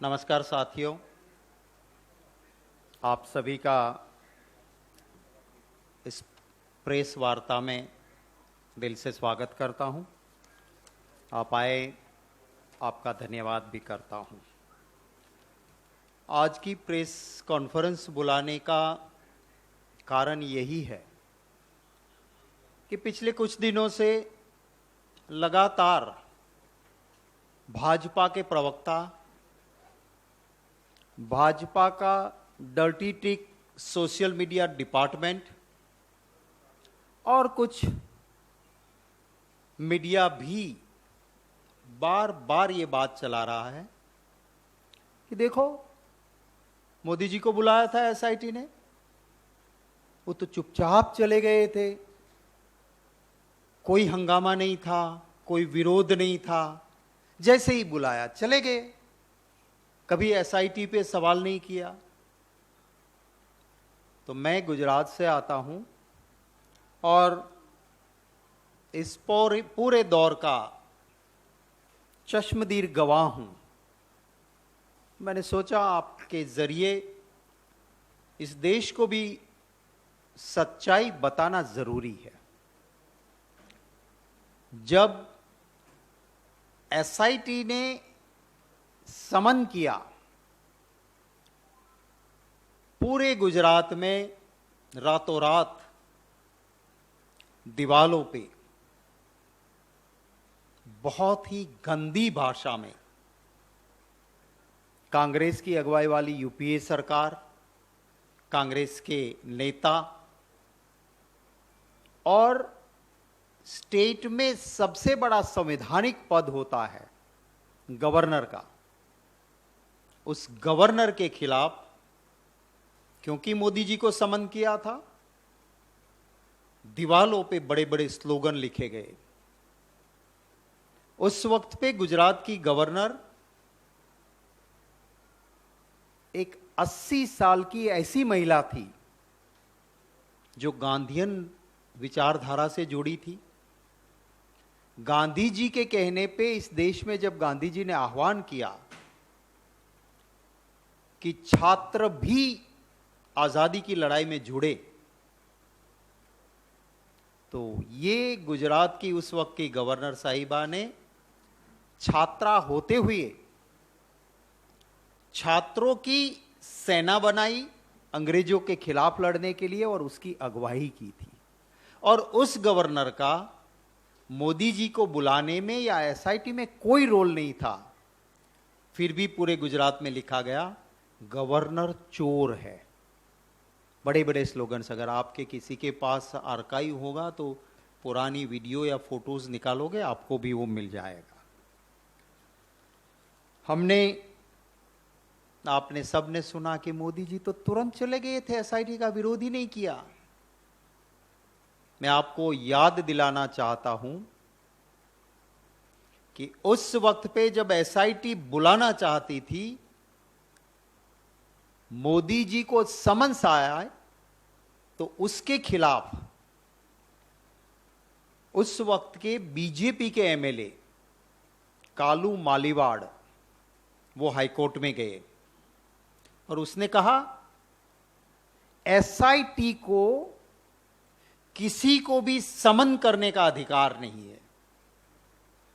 नमस्कार साथियों, आप सभी का इस प्रेस वार्ता में दिल से स्वागत करता हूं। आप आए, आपका धन्यवाद भी करता हूं। आज की प्रेस कॉन्फ्रेंस बुलाने का कारण यही है कि पिछले कुछ दिनों से लगातार भाजपा के प्रवक्ता, भाजपा का dirty trick social media department और कुछ मीडिया भी बार बार ये बात चला रहा है कि देखो, मोदी जी को बुलाया था एसआईटी ने, वो तो चुपचाप चले गए थे, कोई हंगामा नहीं था, कोई विरोध नहीं था, जैसे ही बुलाया चले गए, कभी एसआईटी पे सवाल नहीं किया। तो मैं गुजरात से आता हूं और इस पूरे दौर का चश्मदीद गवाह हूं। मैंने सोचा आपके जरिए इस देश को भी सच्चाई बताना जरूरी है। जब एसआईटी ने समन किया, पूरे गुजरात में रातों रात दीवालों पे बहुत ही गंदी भाषा में कांग्रेस की अगुवाई वाली यूपीए सरकार, कांग्रेस के नेता और स्टेट में सबसे बड़ा संवैधानिक पद होता है गवर्नर का, उस गवर्नर के खिलाफ, क्योंकि मोदी जी को समन किया था, दीवालों पे बड़े बड़े स्लोगन लिखे गए। उस वक्त पे गुजरात की गवर्नर एक 80 साल की ऐसी महिला थी जो गांधीयन विचारधारा से जुड़ी थी। गांधी जी के कहने पे इस देश में जब गांधी जी ने आह्वान किया कि छात्र भी आजादी की लड़ाई में जुड़े, तो ये गुजरात की उस वक्त की गवर्नर साहिबा ने छात्रा होते हुए छात्रों की सेना बनाई अंग्रेजों के खिलाफ लड़ने के लिए और उसकी अगुवाई की थी। और उस गवर्नर का मोदी जी को बुलाने में या एसआईटी में कोई रोल नहीं था। फिर भी पूरे गुजरात में लिखा गया, गवर्नर चोर है। बड़े बड़े स्लोगन्स, अगर आपके किसी के पास आर्काइव होगा तो पुरानी वीडियो या फोटोज निकालोगे, आपको भी वो मिल जाएगा। आपने सबने सुना कि मोदी जी तो तुरंत चले गए थे, एसआईटी का विरोध ही नहीं किया। मैं आपको याद दिलाना चाहता हूं कि उस वक्त पे जब एसआईटी बुलाना चाहती थी, मोदी जी को समन्स आया तो उसके खिलाफ उस वक्त के बीजेपी के एमएलए कालू मालीवाड़ वो हाईकोर्ट में गए और उसने कहा एसआईटी को किसी को भी समन करने का अधिकार नहीं है।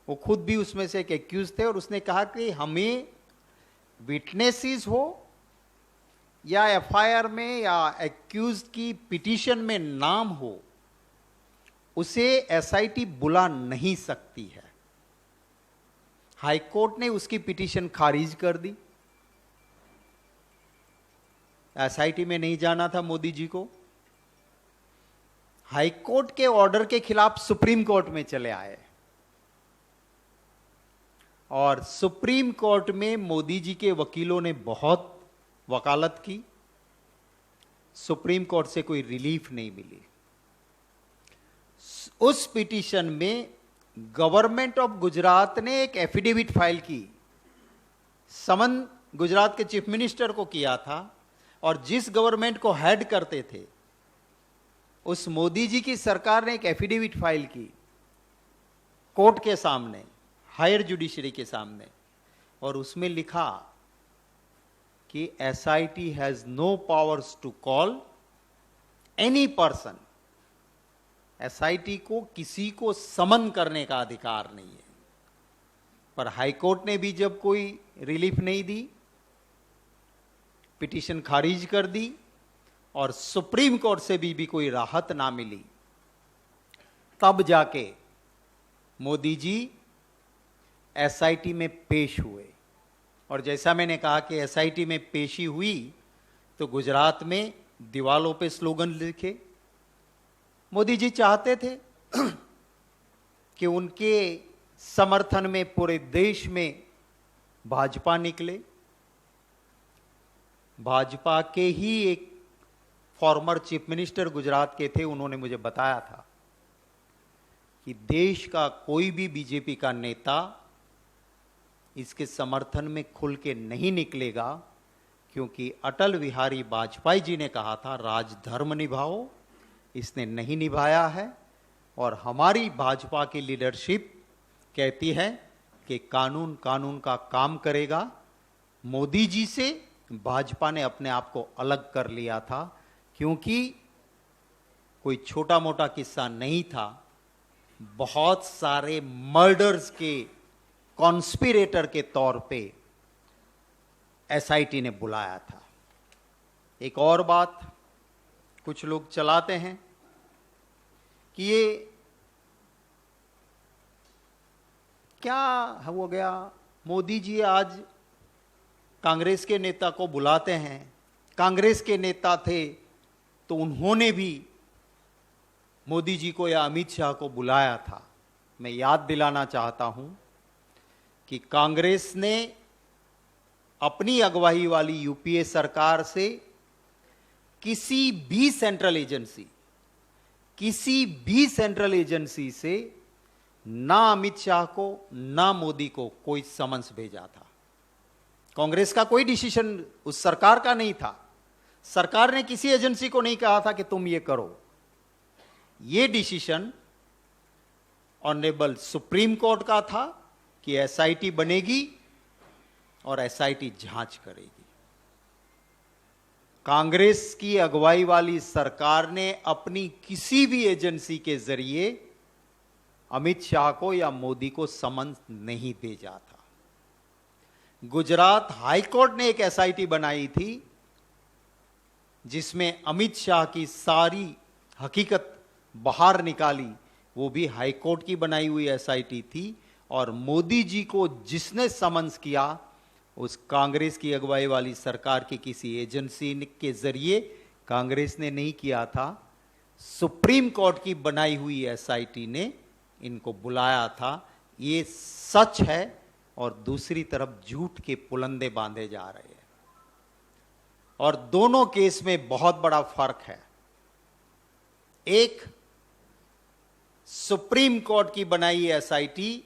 वो खुद भी उसमें से एक एक्यूज थे और उसने कहा कि हमें विटनेसेस हो या एफआईआर में या एक्यूज की पिटीशन में नाम हो, उसे एसआईटी बुला नहीं सकती है। हाईकोर्ट ने उसकी पिटीशन खारिज कर दी। एसआईटी में नहीं जाना था मोदी जी को। हाईकोर्ट के ऑर्डर के खिलाफ सुप्रीम कोर्ट में चले आए और सुप्रीम कोर्ट में मोदी जी के वकीलों ने बहुत वकालत की। सुप्रीम कोर्ट से कोई रिलीफ नहीं मिली। उस पिटीशन में गवर्नमेंट ऑफ गुजरात ने एक एफिडेविट फाइल की। समन गुजरात के चीफ मिनिस्टर को किया था और जिस गवर्नमेंट को हेड करते थे उस मोदी जी की सरकार ने एक एफिडेविट फाइल की कोर्ट के सामने, हायर जुडिशरी के सामने, और उसमें लिखा कि SIT has no powers to call any person. SIT को किसी को समन करने का अधिकार नहीं है। पर हाईकोर्ट ने भी जब कोई रिलीफ नहीं दी, पिटीशन खारिज कर दी और सुप्रीम कोर्ट से भी कोई राहत ना मिली, तब जाके मोदी जी एसआईटी में पेश हुए। और जैसा मैंने कहा कि एसआईटी में पेशी हुई तो गुजरात में दीवालों पे स्लोगन लिखे। मोदी जी चाहते थे कि उनके समर्थन में पूरे देश में भाजपा निकले। भाजपा के ही एक फॉर्मर चीफ मिनिस्टर गुजरात के थे, उन्होंने मुझे बताया था कि देश का कोई भी बीजेपी का नेता इसके समर्थन में खुल के नहीं निकलेगा, क्योंकि अटल बिहारी वाजपेयी जी ने कहा था राजधर्म निभाओ, इसने नहीं निभाया है। और हमारी भाजपा की लीडरशिप कहती है कि कानून कानून का काम करेगा। मोदी जी से भाजपा ने अपने आप को अलग कर लिया था, क्योंकि कोई छोटा मोटा किस्सा नहीं था। बहुत सारे मर्डर्स के कॉन्स्पिरेटर के तौर पे एसआईटी ने बुलाया था। एक और बात कुछ लोग चलाते हैं कि ये क्या हो गया, मोदी जी आज कांग्रेस के नेता को बुलाते हैं। कांग्रेस के नेता थे तो उन्होंने भी मोदी जी को या अमित शाह को बुलाया था। मैं याद दिलाना चाहता हूं कि कांग्रेस ने अपनी अगुवाई वाली यूपीए सरकार से किसी भी सेंट्रल एजेंसी से ना अमित शाह को ना मोदी को कोई समन्स भेजा था। कांग्रेस का कोई डिसीजन उस सरकार का नहीं था। सरकार ने किसी एजेंसी को नहीं कहा था कि तुम ये करो। ये डिसीजन ऑनरेबल सुप्रीम कोर्ट का था कि एसआईटी बनेगी और एसआईटी जांच करेगी। कांग्रेस की अगुवाई वाली सरकार ने अपनी किसी भी एजेंसी के जरिए अमित शाह को या मोदी को समन नहीं भेजा था। गुजरात हाई कोर्ट ने एक एसआईटी बनाई थी जिसमें अमित शाह की सारी हकीकत बाहर निकाली। वो भी हाई कोर्ट की बनाई हुई एसआईटी थी। और मोदी जी को जिसने समन्स किया उस कांग्रेस की अगुवाई वाली सरकार की किसी एजेंसी के जरिए कांग्रेस ने नहीं किया था। सुप्रीम कोर्ट की बनाई हुई एसआईटी ने इनको बुलाया था। ये सच है और दूसरी तरफ झूठ के पुलंदे बांधे जा रहे हैं। और दोनों केस में बहुत बड़ा फर्क है। एक सुप्रीम कोर्ट की बनाई एसआईटी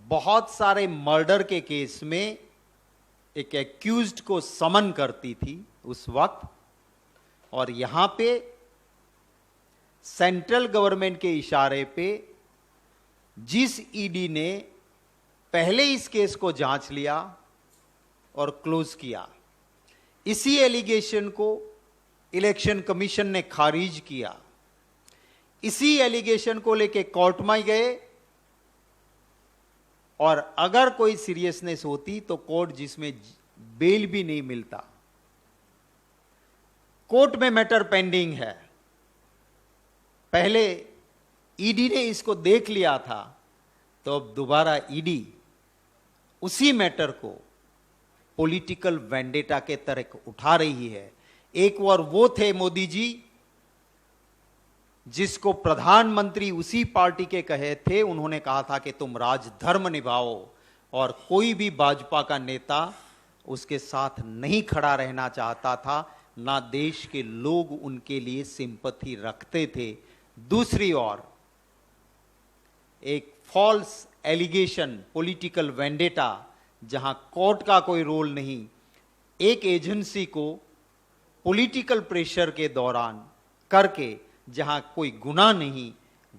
बहुत सारे मर्डर के केस में एक एक्यूज्ड को समन करती थी उस वक्त, और यहां पे सेंट्रल गवर्नमेंट के इशारे पे जिस ईडी ने पहले इस केस को जांच लिया और क्लोज किया, इसी एलिगेशन को इलेक्शन कमीशन ने खारिज किया। इसी एलिगेशन को लेके कोर्ट में गए और अगर कोई सीरियसनेस होती तो कोर्ट, जिसमें बेल भी नहीं मिलता, कोर्ट में मैटर पेंडिंग है। पहले ईडी ने इसको देख लिया था, तो अब दोबारा ईडी उसी मैटर को पॉलिटिकल वेंडेटा के तरह उठा रही है। एक बार वो थे मोदी जी जिसको प्रधानमंत्री उसी पार्टी के कहे थे। उन्होंने कहा था कि तुम राजधर्म निभाओ, और कोई भी भाजपा का नेता उसके साथ नहीं खड़ा रहना चाहता था, ना देश के लोग उनके लिए सिंपैथी रखते थे। दूसरी ओर एक फॉल्स एलिगेशन, पॉलिटिकल वेंडेटा, जहां कोर्ट का कोई रोल नहीं, एक एजेंसी को पॉलिटिकल प्रेशर के दौरान करके, जहां कोई गुनाह नहीं,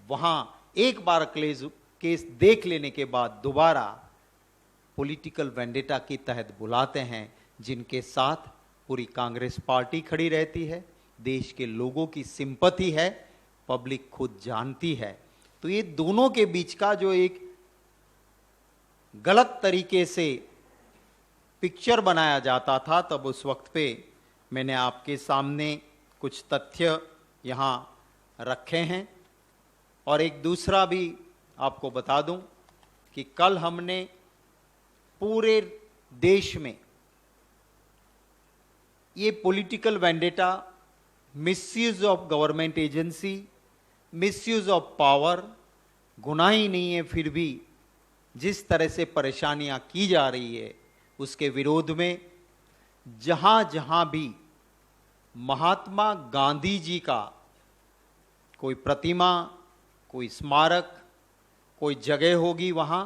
वहां एक बार केस देख लेने के बाद दोबारा पॉलिटिकल वेंडेटा के तहत बुलाते हैं। जिनके साथ पूरी कांग्रेस पार्टी खड़ी रहती है, देश के लोगों की सिंपैथी है, पब्लिक खुद जानती है। तो ये दोनों के बीच का जो एक गलत तरीके से पिक्चर बनाया जाता था, तब उस वक्त पे मैंने आपके सामने कुछ तथ्य यहाँ रखे हैं। और एक दूसरा भी आपको बता दूं कि कल हमने पूरे देश में ये political vendetta, misuse of government agency, misuse of power, गुनाह ही नहीं है, फिर भी जिस तरह से परेशानियां की जा रही है उसके विरोध में जहां जहां भी महात्मा गांधी जी का कोई प्रतिमा, कोई स्मारक, कोई जगह होगी, वहां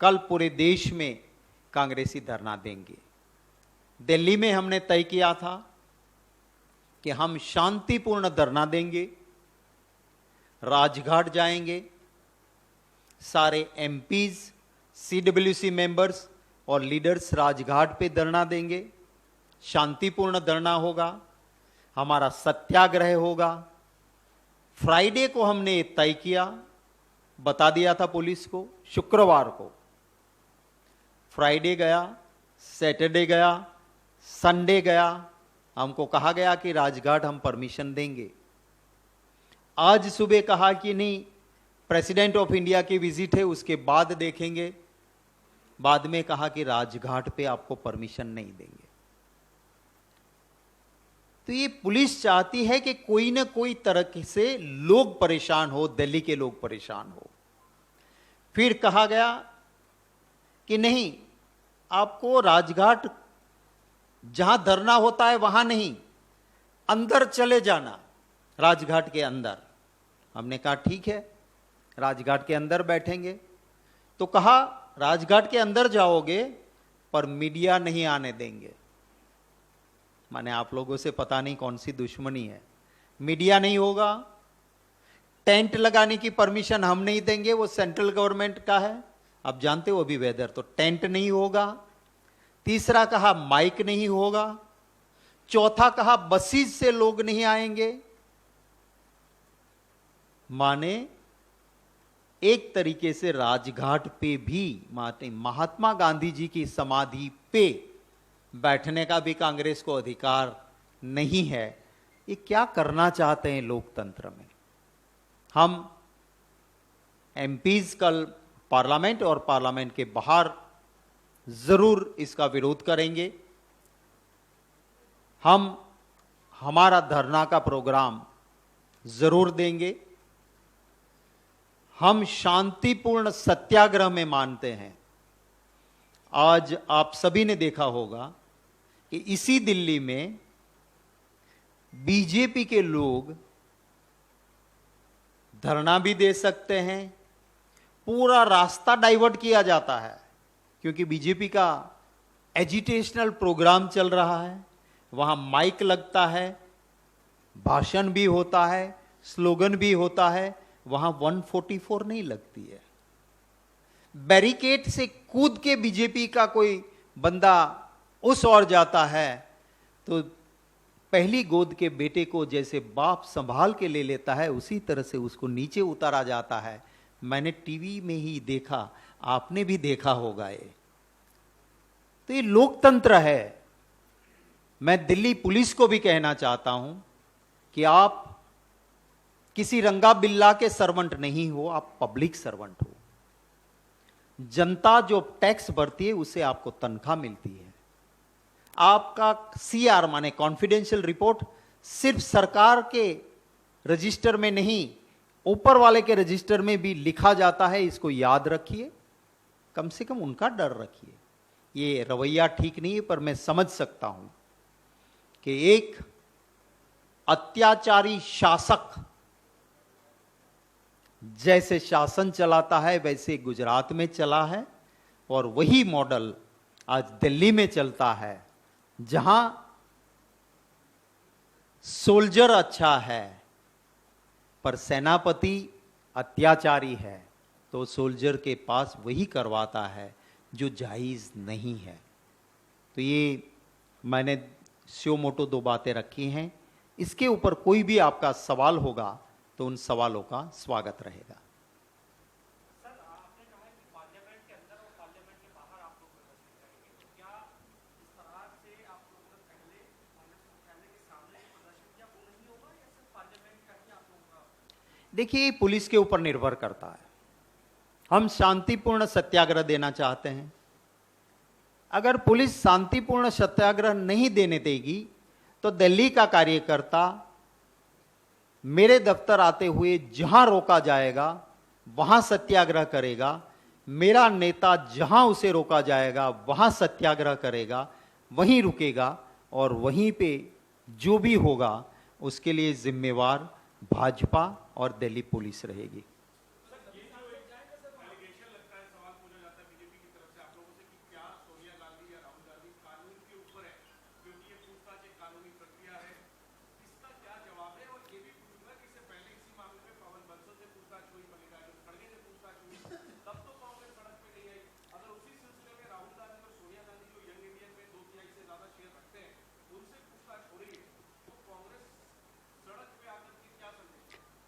कल पूरे देश में कांग्रेसी धरना देंगे। दिल्ली में हमने तय किया था कि हम शांतिपूर्ण धरना देंगे, राजघाट जाएंगे, सारे एमपीज, सीडब्ल्यूसी मेंबर्स और लीडर्स राजघाट पे धरना देंगे, शांतिपूर्ण धरना होगा, हमारा सत्याग्रह होगा। फ्राइडे को हमने तय किया, बता दिया था पुलिस को, शुक्रवार को फ्राइडे गया, सैटरडे गया, संडे गया, हमको कहा गया कि राजघाट हम परमिशन देंगे। आज सुबह कहा कि नहीं, प्रेसिडेंट ऑफ इंडिया की विजिट है, उसके बाद देखेंगे। बाद में कहा कि राजघाट पे आपको परमिशन नहीं देंगे। तो ये पुलिस चाहती है कि कोई ना कोई तरह से लोग परेशान हो, दिल्ली के लोग परेशान हो। फिर कहा गया कि नहीं, आपको राजघाट जहां धरना होता है वहां नहीं, अंदर चले जाना, राजघाट के अंदर। हमने कहा ठीक है, राजघाट के अंदर बैठेंगे। तो कहा राजघाट के अंदर जाओगे पर मीडिया नहीं आने देंगे। माने आप लोगों से पता नहीं कौन सी दुश्मनी है, मीडिया नहीं होगा, टेंट लगाने की परमिशन हम नहीं देंगे, वो सेंट्रल गवर्नमेंट का है, आप जानते हो अभी वेदर, तो टेंट नहीं होगा। तीसरा कहा माइक नहीं होगा। चौथा कहा बसेस से लोग नहीं आएंगे। माने एक तरीके से राजघाट पे भी महात्मा गांधी जी की समाधि पे बैठने का भी कांग्रेस को अधिकार नहीं है। ये क्या करना चाहते हैं लोकतंत्र में। हम एमपीज कल पार्लियामेंट और पार्लियामेंट के बाहर जरूर इसका विरोध करेंगे। हम हमारा धरना का प्रोग्राम जरूर देंगे। हम शांतिपूर्ण सत्याग्रह में मानते हैं। आज आप सभी ने देखा होगा कि इसी दिल्ली में बीजेपी के लोग धरना भी दे सकते हैं, पूरा रास्ता डाइवर्ट किया जाता है क्योंकि बीजेपी का एजिटेशनल प्रोग्राम चल रहा है, वहां माइक लगता है, भाषण भी होता है, स्लोगन भी होता है, वहां 144 नहीं लगती है। बैरिकेड से कूद के बीजेपी का कोई बंदा उस ओर जाता है तो पहली गोद के बेटे को जैसे बाप संभाल के ले लेता है उसी तरह से उसको नीचे उतारा जाता है। मैंने टीवी में ही देखा, आपने भी देखा होगा। ये तो ये लोकतंत्र है। मैं दिल्ली पुलिस को भी कहना चाहता हूं कि आप किसी रंगा बिल्ला के सर्वेंट नहीं हो, आप पब्लिक सर्वेंट हो। जनता जो टैक्स भरती है उससे आपको तनख्वाह मिलती है। आपका सीआर माने कॉन्फिडेंशियल रिपोर्ट सिर्फ सरकार के रजिस्टर में नहीं, ऊपर वाले के रजिस्टर में भी लिखा जाता है। इसको याद रखिए, कम से कम उनका डर रखिए। ये रवैया ठीक नहीं है, पर मैं समझ सकता हूं कि एक अत्याचारी शासक जैसे शासन चलाता है वैसे गुजरात में चला है और वही मॉडल आज दिल्ली में चलता है, जहां सोल्जर अच्छा है पर सेनापति अत्याचारी है, तो सोल्जर के पास वही करवाता है जो जायज नहीं है। तो ये मैंने स्यो मोटो 2 बातें रखी हैं। इसके ऊपर कोई भी आपका सवाल होगा तो उन सवालों का स्वागत रहेगा। देखिए, पुलिस के ऊपर निर्भर करता है। हम शांतिपूर्ण सत्याग्रह देना चाहते हैं। अगर पुलिस शांतिपूर्ण सत्याग्रह नहीं देने देगी तो दिल्ली का कार्यकर्ता मेरे दफ्तर आते हुए जहां रोका जाएगा वहां सत्याग्रह करेगा। मेरा नेता जहां उसे रोका जाएगा वहां सत्याग्रह करेगा, वहीं रुकेगा और वहीं पे जो भी होगा उसके लिए जिम्मेवार भाजपा और दिल्ली पुलिस रहेगी।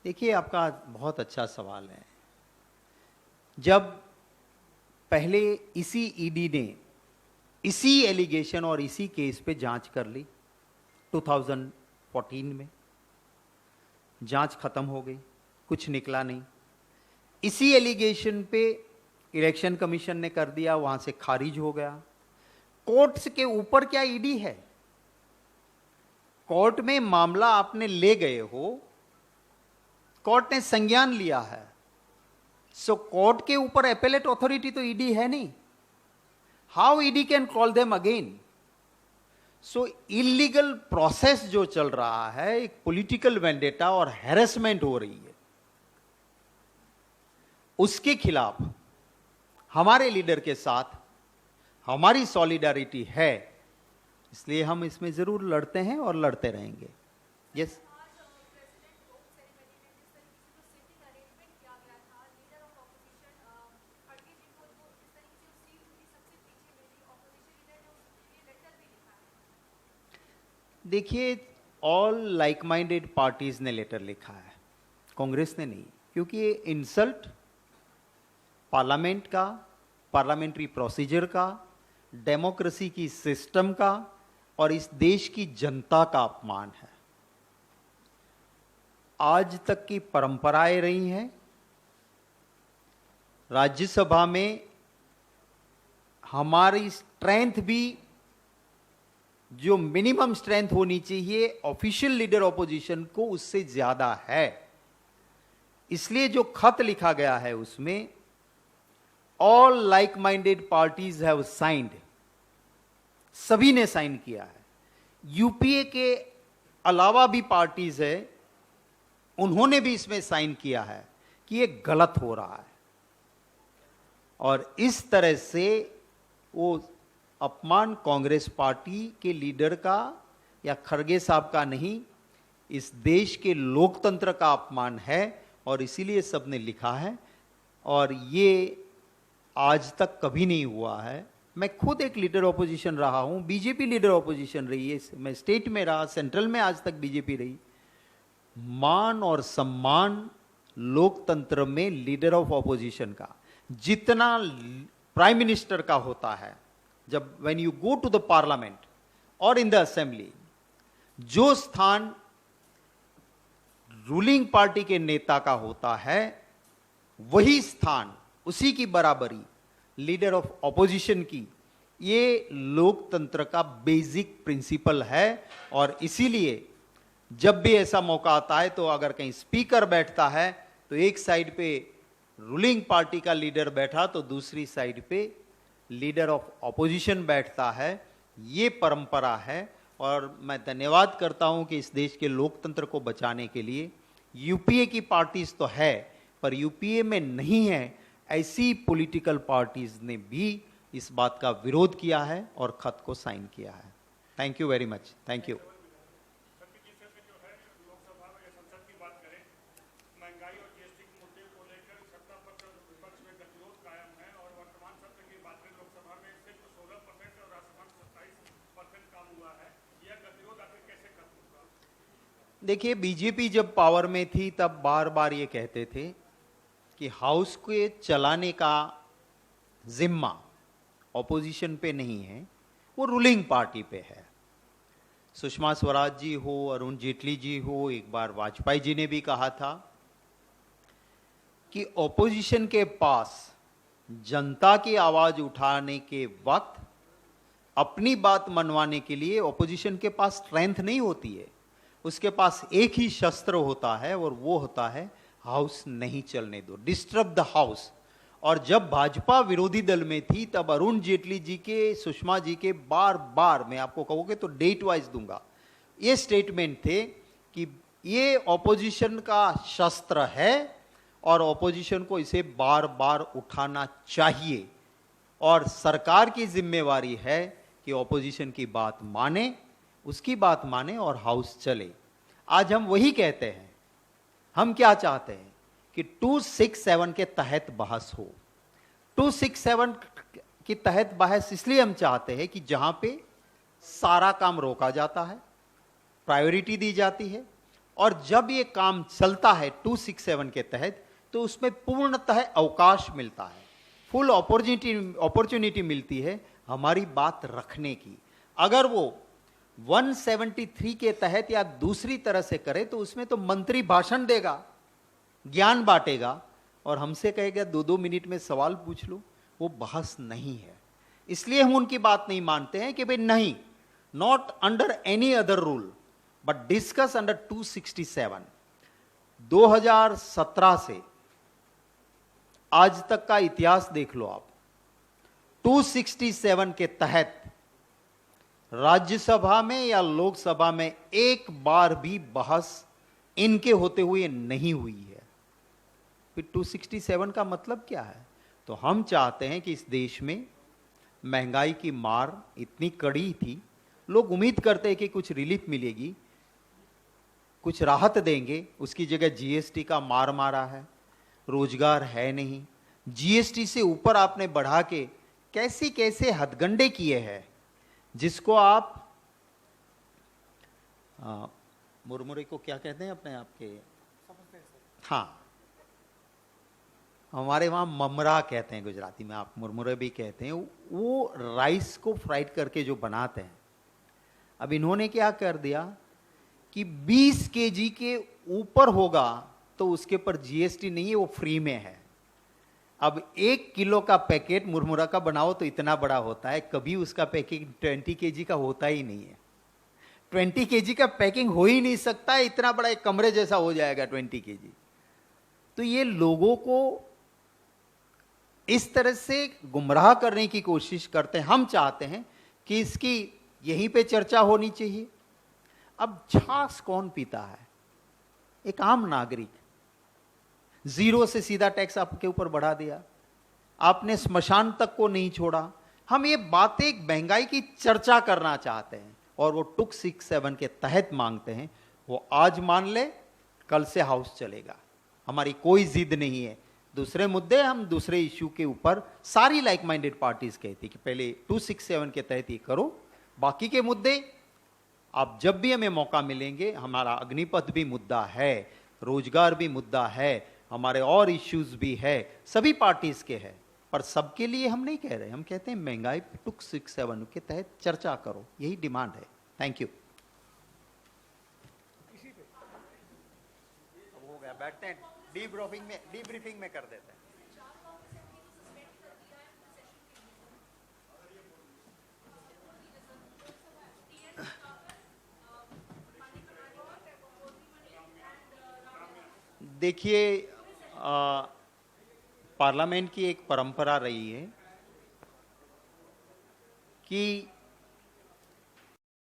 देखिए, आपका बहुत अच्छा सवाल है। जब पहले इसी ईडी ने इसी एलिगेशन और इसी केस पे जांच कर ली 2014 में, जांच खत्म हो गई, कुछ निकला नहीं। इसी एलिगेशन पे इलेक्शन कमीशन ने कर दिया, वहां से खारिज हो गया। कोर्ट्स के ऊपर क्या ईडी है? कोर्ट में मामला आपने ले गए हो, कोर्ट ने संज्ञान लिया है, सो कोर्ट के ऊपर एपेलेट अथॉरिटी तो ईडी है नहीं। How ED can call them again? So illegal process जो चल रहा है, एक पॉलिटिकल वेंडेटा और हैरेसमेंट हो रही है, उसके खिलाफ हमारे लीडर के साथ हमारी सॉलिडारिटी है, इसलिए हम इसमें जरूर लड़ते हैं और लड़ते रहेंगे। यस। देखिए, ऑल लाइक माइंडेड पार्टीज ने लेटर लिखा है, कांग्रेस ने नहीं, क्योंकि ये इंसल्ट पार्लियामेंट का, पार्लियामेंट्री प्रोसीजर का, डेमोक्रेसी की सिस्टम का और इस देश की जनता का अपमान है। आज तक की परंपराएं रही हैं, राज्यसभा में हमारी स्ट्रेंथ भी जो मिनिमम स्ट्रेंथ होनी चाहिए ऑफिशियल लीडर ऑपोजिशन को, उससे ज्यादा है। इसलिए जो खत लिखा गया है उसमें all like minded parties have signed, सभी ने साइन किया है। यूपीए के अलावा भी पार्टीज है, उन्होंने भी इसमें साइन किया है कि ये गलत हो रहा है। और इस तरह से वो अपमान कांग्रेस पार्टी के लीडर का या खड़गे साहब का नहीं, इस देश के लोकतंत्र का अपमान है और इसीलिए सबने लिखा है। और ये आज तक कभी नहीं हुआ है। मैं खुद एक लीडर ऑपोजिशन रहा हूं, बीजेपी लीडर ऑपोजिशन रही है, मैं स्टेट में रहा, सेंट्रल में आज तक बीजेपी रही। मान और सम्मान लोकतंत्र में लीडर ऑफ ऑपोजिशन का जितना प्राइम मिनिस्टर का होता है, जब when you go to the parliament और इन द असेंबली, जो स्थान रूलिंग पार्टी के नेता का होता है वही स्थान, उसी की बराबरी लीडर ऑफ ऑपोजिशन की, ये लोकतंत्र का बेसिक प्रिंसिपल है। और इसीलिए जब भी ऐसा मौका आता है तो अगर कहीं स्पीकर बैठता है तो एक साइड पे रूलिंग पार्टी का लीडर बैठा तो दूसरी साइड पे लीडर ऑफ ऑपोजिशन बैठता है। ये परंपरा है और मैं धन्यवाद करता हूं कि इस देश के लोकतंत्र को बचाने के लिए यूपीए की पार्टीज तो है, पर यूपीए में नहीं है ऐसी पॉलिटिकल पार्टीज ने भी इस बात का विरोध किया है और खत को साइन किया है। Thank you very much. Thank you. देखिए, बीजेपी जब पावर में थी तब बार बार ये कहते थे कि हाउस को चलाने का जिम्मा ऑपोजिशन पे नहीं है, वो रूलिंग पार्टी पे है। सुषमा स्वराज जी हो, अरुण जेटली जी हो, एक बार वाजपेयी जी ने भी कहा था कि ऑपोजिशन के पास जनता की आवाज उठाने के वक्त अपनी बात मनवाने के लिए ऑपोजिशन के पास स्ट्रेंथ नहीं होती है, उसके पास एक ही शस्त्र होता है और वो होता है हाउस नहीं चलने दो, डिस्टर्ब द हाउस। और जब भाजपा विरोधी दल में थी तब अरुण जेटली जी के, सुषमा जी के बार बार, मैं आपको कहोगे तो डेट वाइज दूंगा, ये स्टेटमेंट थे कि ये ऑपोजिशन का शस्त्र है और ऑपोजिशन को इसे बार बार उठाना चाहिए और सरकार की जिम्मेवारी है कि ऑपोजिशन की बात माने, उसकी बात माने और हाउस चले। आज हम वही कहते हैं। हम क्या चाहते हैं कि 267 के तहत बहस हो। 267 के तहत बहस इसलिए हम चाहते हैं कि जहां पे सारा काम रोका जाता है, प्रायोरिटी दी जाती है, और जब ये काम चलता है 267 के तहत तो उसमें पूर्णतः अवकाश मिलता है, फुल अपॉर्चुनिटी मिलती है हमारी बात रखने की। अगर वो 173 के तहत या दूसरी तरह से करे तो उसमें तो मंत्री भाषण देगा, ज्ञान बांटेगा और हमसे कहेगा 2-2 मिनट में सवाल पूछ लो। वो बहस नहीं है, इसलिए हम उनकी बात नहीं मानते हैं कि भाई नहीं, not under any other rule but discuss under 267। 2017 से आज तक का इतिहास देख लो आप। 267 के तहत राज्यसभा में या लोकसभा में एक बार भी बहस इनके होते हुए नहीं हुई है। फिर 267 का मतलब क्या है? तो हम चाहते हैं कि इस देश में महंगाई की मार इतनी कड़ी थी, लोग उम्मीद करते हैं कि कुछ रिलीफ मिलेगी, कुछ राहत देंगे, उसकी जगह जीएसटी का मार मारा है, रोजगार है नहीं, जीएसटी से ऊपर आपने बढ़ा के कैसे कैसे हथगंडे किए हैं, जिसको आप मुरमुरे को क्या कहते हैं अपने आपके, हाँ हमारे वहां ममरा कहते हैं गुजराती में, आप मुरमुरे भी कहते हैं। वो राइस को फ्राइड करके जो बनाते हैं, अब इन्होंने क्या कर दिया कि 20 केजी के ऊपर होगा तो उसके पर जीएसटी नहीं है, वो फ्री में है। अब 1 किलो का पैकेट मुरमुरा का बनाओ तो इतना बड़ा होता है, कभी उसका पैकिंग 20 केजी का होता ही नहीं है। 20 केजी का पैकिंग हो ही नहीं सकता है, इतना बड़ा एक कमरे जैसा हो जाएगा 20 केजी। तो ये लोगों को इस तरह से गुमराह करने की कोशिश करते हैं। हम चाहते हैं कि इसकी यहीं पे चर्चा होनी चाहिए। अब छाछ कौन पीता है? एक आम नागरिक। 0 से सीधा टैक्स आपके ऊपर बढ़ा दिया, आपने स्मशान तक को नहीं छोड़ा। हम ये बातें महंगाई की चर्चा करना चाहते हैं और वो 267 के तहत मांगते हैं। वो आज मान ले, कल से हाउस चलेगा, हमारी कोई जिद नहीं है। दूसरे मुद्दे, हम दूसरे इश्यू के ऊपर सारी लाइक माइंडेड पार्टीज कहती कि पहले 267 के तहत ये करो, बाकी के मुद्दे आप जब भी हमें मौका मिलेंगे। हमारा अग्निपथ भी मुद्दा है, रोजगार भी मुद्दा है, हमारे और इश्यूज भी है, सभी पार्टीज के हैं, पर सबके लिए हम नहीं कह रहे। हम कहते हैं महंगाई 267 के तहत चर्चा करो, यही डिमांड है। Thank you. हो गया, बैठते हैं, डीब्रीफिंग में कर देते हैं। देखिए, पार्लियामेंट की एक परंपरा रही है कि